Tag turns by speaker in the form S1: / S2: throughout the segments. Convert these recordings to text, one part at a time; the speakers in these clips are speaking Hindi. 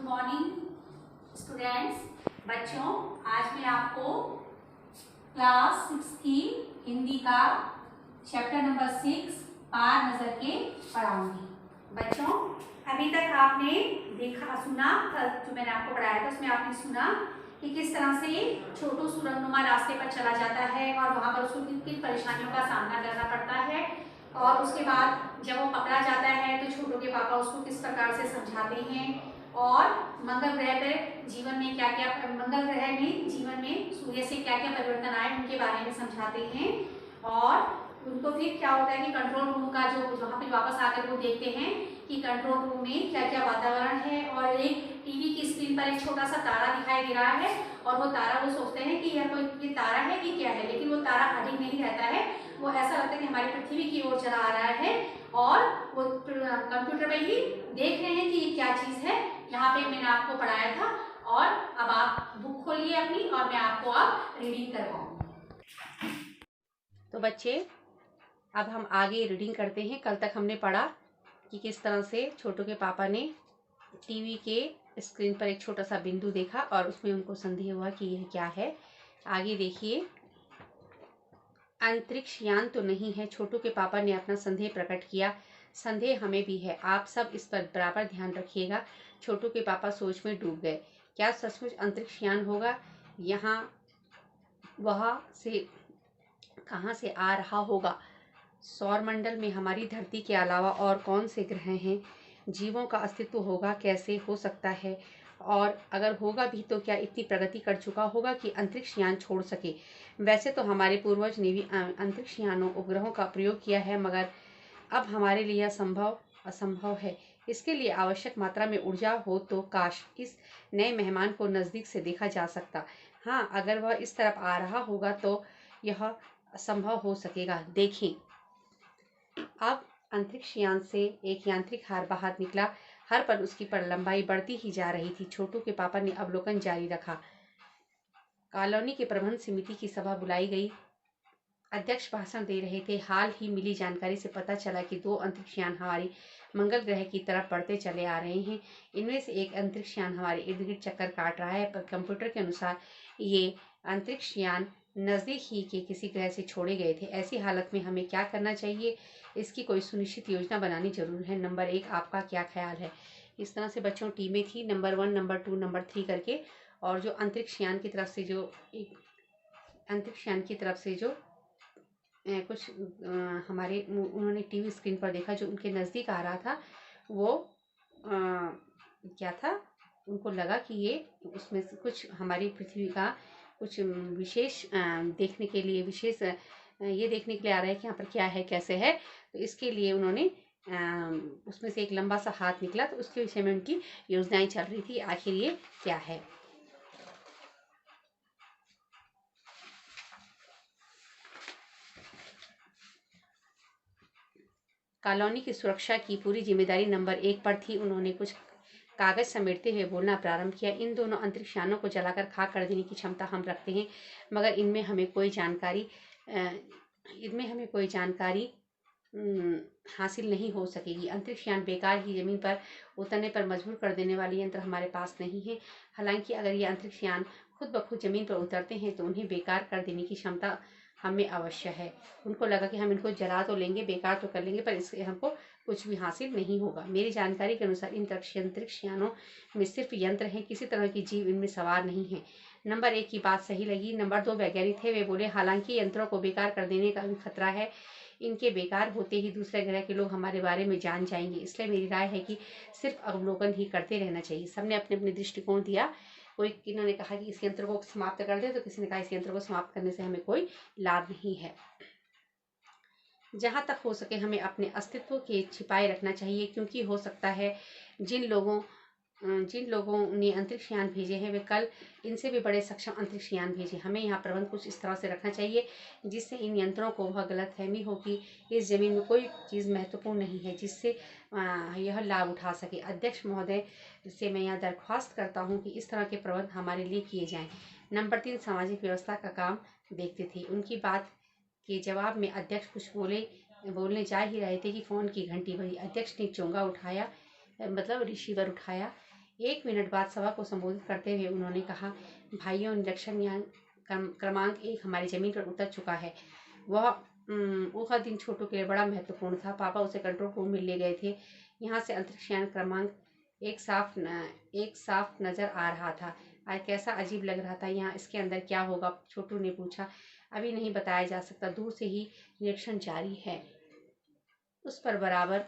S1: Morning students. बच्चों, आज मैं आपको क्लास 6 की हिंदी का चैप्टर नंबर 6 पार नजर के पढ़ाऊंगी। बच्चों, अभी तक आपने सुना जो मैंने आपको पढ़ाया था, उसमें आपने सुना कि किस तरह से छोटू सुरंगनुमा रास्ते पर चला जाता है और वहां पर उसको किन किन परेशानियों का सामना करना पड़ता है, और उसके बाद जब वो पकड़ा जाता है तो छोटू के पापा उसको किस प्रकार से समझाते हैं, और मंगल ग्रह पर जीवन में क्या क्या मंगल ग्रह में जीवन में सूर्य से क्या क्या परिवर्तन आए उनके बारे में समझाते हैं। और उनको फिर क्या होता है कि कंट्रोल रूम का जो वहाँ पे वापस आकर वो देखते हैं कि कंट्रोल रूम में क्या क्या वातावरण है, और एक टीवी की स्क्रीन पर एक छोटा सा तारा दिखाई दे रहा है, और वो तारा वो सोचते हैं कि यह कोई ये तारा है कि क्या है, लेकिन वो तारा अधिक नहीं रहता है, वो ऐसा लगता है कि हमारी पृथ्वी की ओर चला आ रहा है, और वो कंप्यूटर में ही देख रहे हैं कि ये क्या चीज़ है। यहाँ पे मैंने आपको पढ़ाया था, और अब आप बुक खोलिए अपनी और मैं आपको अब रीडिंग करवाऊंगी।
S2: तो बच्चे, अब हम आगे रीडिंग करते हैं। कल तक हमने पढ़ा कि किस तरह से छोटू के पापा ने टीवी के स्क्रीन पर एक छोटा सा बिंदु देखा और उसमें उनको संदेह हुआ कि यह क्या है। आगे देखिए, अंतरिक्ष यान तो नहीं है। छोटू के पापा ने अपना संदेह प्रकट किया। संदेह हमें भी है, आप सब इस पर बराबर ध्यान रखिएगा। छोटू के पापा सोच में डूब गए। क्या सचमुच अंतरिक्ष यान होगा? यहाँ वहाँ से कहाँ से आ रहा होगा? सौरमंडल में हमारी धरती के अलावा और कौन से ग्रह हैं? जीवों का अस्तित्व होगा? कैसे हो सकता है? और अगर होगा भी तो क्या इतनी प्रगति कर चुका होगा कि अंतरिक्ष यान छोड़ सके? वैसे तो हमारे पूर्वज ने भी अंतरिक्ष यानों उपग्रहों का प्रयोग किया है, मगर अब हमारे लिए यह असंभव है। इसके लिए आवश्यक मात्रा में ऊर्जा हो तो काश इस नए मेहमान को नज़दीक से देखा जा सकता। हाँ, अगर वह इस तरफ आ रहा होगा तो यह संभव हो सकेगा। देखें, अब अंतरिक्ष यान से एक यांत्रिक हार बाहर निकला। हर पल उसकी लंबाई बढ़ती ही जा रही थी। छोटू के पापा ने अवलोकन जारी रखा। कॉलोनी के प्रबंध समिति की सभा बुलाई गई। अध्यक्ष भाषण दे रहे थे। हाल ही मिली जानकारी से पता चला कि 2 अंतरिक्ष यान हमारी मंगल ग्रह की तरफ बढ़ते चले आ रहे हैं। इनमें से एक अंतरिक्ष यान हमारे इर्द गिर्द चक्कर काट रहा है, पर कंप्यूटर के अनुसार ये अंतरिक्ष यान नजदीक ही के किसी ग्रह से छोड़े गए थे। ऐसी हालत में हमें क्या करना चाहिए, इसकी कोई सुनिश्चित योजना बनानी जरूर है। नंबर 1, आपका क्या ख्याल है? इस तरह से बच्चों टीमें थी, नंबर 1, नंबर 2, नंबर 3 करके, और जो अंतरिक्ष यान की तरफ से जो अंतरिक्ष यान की तरफ से जो कुछ हमारे उन्होंने टीवी स्क्रीन पर देखा जो उनके नज़दीक आ रहा था, वो क्या था, उनको लगा कि ये उसमें से कुछ हमारी पृथ्वी का कुछ विशेष देखने के लिए ये देखने के लिए आ रहा है कि यहाँ पर क्या है, कैसे है। तो इसके लिए उन्होंने उसमें से एक लंबा सा हाथ निकला, तो उसके विषय में उनकी योजनाएं चल रही थी, आखिर ये क्या है। कॉलोनी की सुरक्षा की पूरी जिम्मेदारी नंबर 1 पर थी। उन्होंने कुछ कागज समेटते हुए बोलना प्रारंभ किया। इन दोनों अंतरिक्ष यानों को जलाकर खाक कर देने की क्षमता हम रखते हैं, मगर इनमें हमें कोई जानकारी हासिल नहीं हो सकेगी। अंतरिक्ष यान बेकार ही जमीन पर उतरने पर मजबूर कर देने वाले यंत्र हमारे पास नहीं है। हालांकि अगर ये अंतरिक्ष यान खुद ब खुद जमीन पर उतरते हैं तो उन्हें बेकार कर देने की क्षमता हमें अवश्य है। उनको लगा कि हम इनको जला तो लेंगे, बेकार तो कर लेंगे, पर इससे हमको कुछ भी हासिल नहीं होगा। मेरी जानकारी के अनुसार इन अंतरिक्ष यानों में सिर्फ यंत्र हैं, किसी तरह की जीव इनमें सवार नहीं है। नंबर 1 की बात सही लगी। नंबर 2 वैज्ञानिक थे। वे बोले, हालांकि यंत्रों को बेकार कर देने का भी खतरा है। इनके बेकार होते ही दूसरे ग्रह के लोग हमारे बारे में जान जाएंगे, इसलिए मेरी राय है कि सिर्फ अवलोकन ही करते रहना चाहिए। सबने अपने अपने दृष्टिकोण दिया। किन्होंने कहा कि इस यंत्र को समाप्त कर दे, तो किसी ने कहा इस यंत्र को समाप्त करने से हमें कोई लाभ नहीं है। जहाँ तक हो सके हमें अपने अस्तित्व के छिपाए रखना चाहिए, क्योंकि हो सकता है जिन लोगों ने अंतरिक्ष यान भेजे हैं वे कल इनसे भी बड़े सक्षम अंतरिक्ष यान भेजें। हमें यहाँ प्रबंध कुछ इस तरह से रखना चाहिए जिससे इन यंत्रों को वह गलतफहमी हो कि इस जमीन में कोई चीज़ महत्वपूर्ण नहीं है जिससे यह लाभ उठा सके। अध्यक्ष महोदय से मैं यह दरख्वास्त करता हूँ कि इस तरह के प्रबंध हमारे लिए किए जाएँ। नंबर 3 सामाजिक व्यवस्था का काम देखते थे। उनकी बात के जवाब में अध्यक्ष कुछ बोलने जा ही रहे थे कि फ़ोन की घंटी बजी। अध्यक्ष ने चोंगा उठाया, मतलब रिसीवर उठाया। 1 मिनट बाद सभा को संबोधित करते हुए उन्होंने कहा, भाइयों, निरीक्षण यान क्रमांक 1 हमारी जमीन पर उतर चुका है। वह दिन छोटू के लिए बड़ा महत्वपूर्ण था। पापा उसे कंट्रोल रूम में ले गए थे। यहाँ से अंतरिक्ष यान क्रमांक एक साफ नजर आ रहा था। आज कैसा अजीब लग रहा था यहाँ। इसके अंदर क्या होगा? छोटू ने पूछा। अभी नहीं बताया जा सकता, दूर से ही निरीक्षण जारी है। उस पर बराबर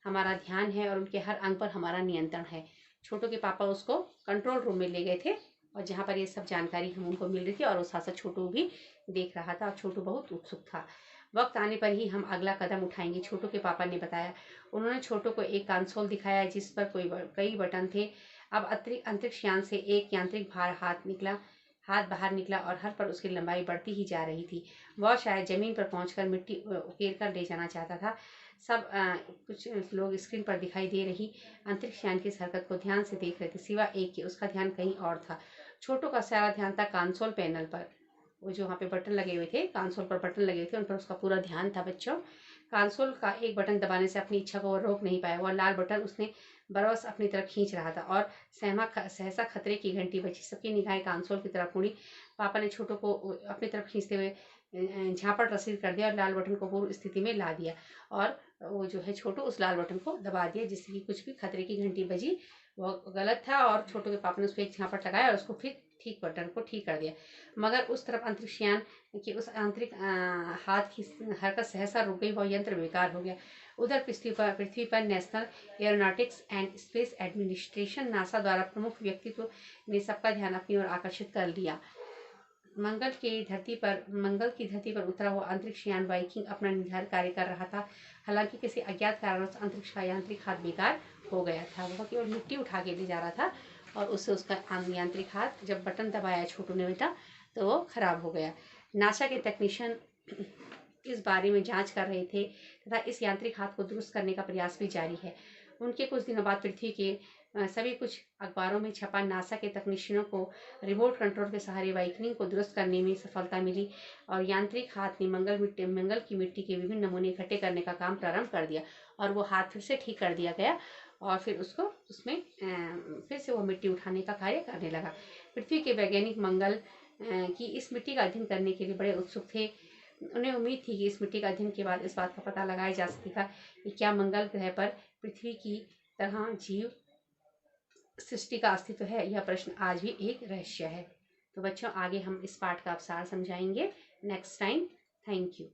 S2: हमारा ध्यान है और उनके हर अंग पर हमारा नियंत्रण है। छोटू के पापा उसको कंट्रोल रूम में ले गए थे और जहाँ पर ये सब जानकारी हम उनको मिल रही थी और उस साथ साथ छोटू भी देख रहा था और छोटू बहुत उत्सुक था। वक्त आने पर ही हम अगला कदम उठाएंगे, छोटू के पापा ने बताया। उन्होंने छोटू को एक कंसोल दिखाया जिस पर कई बटन थे। अब अंतरिक्ष यान से एक यांत्रिक हाथ बाहर निकला और हर पर उसकी लंबाई बढ़ती ही जा रही थी। वह शायद जमीन पर पहुंचकर मिट्टी उकेर कर ले जाना चाहता था। कुछ लोग स्क्रीन पर दिखाई दे रही अंतरिक्ष यान की इस हरकत को ध्यान से देख रहे थे, सिवा एक के उसका ध्यान कहीं और था। छोटू का सारा ध्यान था कंसोल पैनल पर। वो जो वहाँ पे बटन लगे हुए थे, कंसोल पर बटन लगे हुए थे, उन पर उसका पूरा ध्यान था। बच्चों, कंसोल का एक बटन दबाने से अपनी इच्छा को वो रोक नहीं पाया। वह लाल बटन उसने बरबस अपनी तरफ खींच रहा था और सहसा खतरे की घंटी बजी। सबकी निगाहें कंसोल की तरफ मुड़ी। पापा ने छोटू को अपनी तरफ खींचते हुए झापड़ रसीद कर दिया और लाल बटन को पूर्व स्थिति में ला दिया। और वो जो है छोटू उस लाल बटन को दबा दिया जिससे कि कुछ भी खतरे की घंटी बजी वो गलत था। और छोटू के पापा ने उस पर एक झापट लगाया और उसको फिर बटन को ठीक कर दिया। मगर उस तरफ अंतरिक्ष यान की उस आंतरिक हाथ की हरकत सहसा रुक गई। वह यंत्र बेकार हो गया। उधर पृथ्वी पर national aeronautics and space administration NASA द्वारा प्रमुख व्यक्तित्व ने सबका ध्यान अपनी ओर आकर्षित कर लिया। मंगल की धरती पर उतरा हुआ अंतरिक्ष यान वाइकिंग अपना निर्धारित कार्य कर रहा था। हालांकि किसी अज्ञात कारणों से अंतरिक्ष का यांत्रिक हाथ बेकार हो गया था। वह केवल मिट्टी उठा के ले जा रहा था और उससे उसका यांत्रिक हाथ जब बटन दबाया छोटू ने बेटा तो वो खराब हो गया। नासा के टेक्नीशियन इस बारे में जांच कर रहे थे तथा इस यांत्रिक हाथ को दुरुस्त करने का प्रयास भी जारी है। उनके कुछ दिनों बाद पृथ्वी के सभी कुछ अखबारों में छपा नासा के तकनीशियनों को रिमोट कंट्रोल के सहारे वाइकनिंग को दुरुस्त करने में सफलता मिली और यांत्रिक हाथ ने मंगल की मिट्टी के विभिन्न नमूने इकट्ठे करने का काम प्रारंभ कर दिया और वो हाथ फिर से ठीक कर दिया गया और फिर उसमें फिर से वो मिट्टी उठाने का कार्य करने लगा। पृथ्वी के वैज्ञानिक मंगल की इस मिट्टी का अध्ययन करने के लिए बड़े उत्सुक थे। उन्हें उम्मीद थी कि इस मिट्टी का अध्ययन के बाद इस बात का पता लगाया जा सकेगा कि क्या मंगल ग्रह पर पृथ्वी की तरह जीव सृष्टि का अस्तित्व है। यह प्रश्न आज भी एक रहस्य है। तो बच्चों, आगे हम इस पाठ का सार समझाएंगे नेक्स्ट टाइम। Thank you.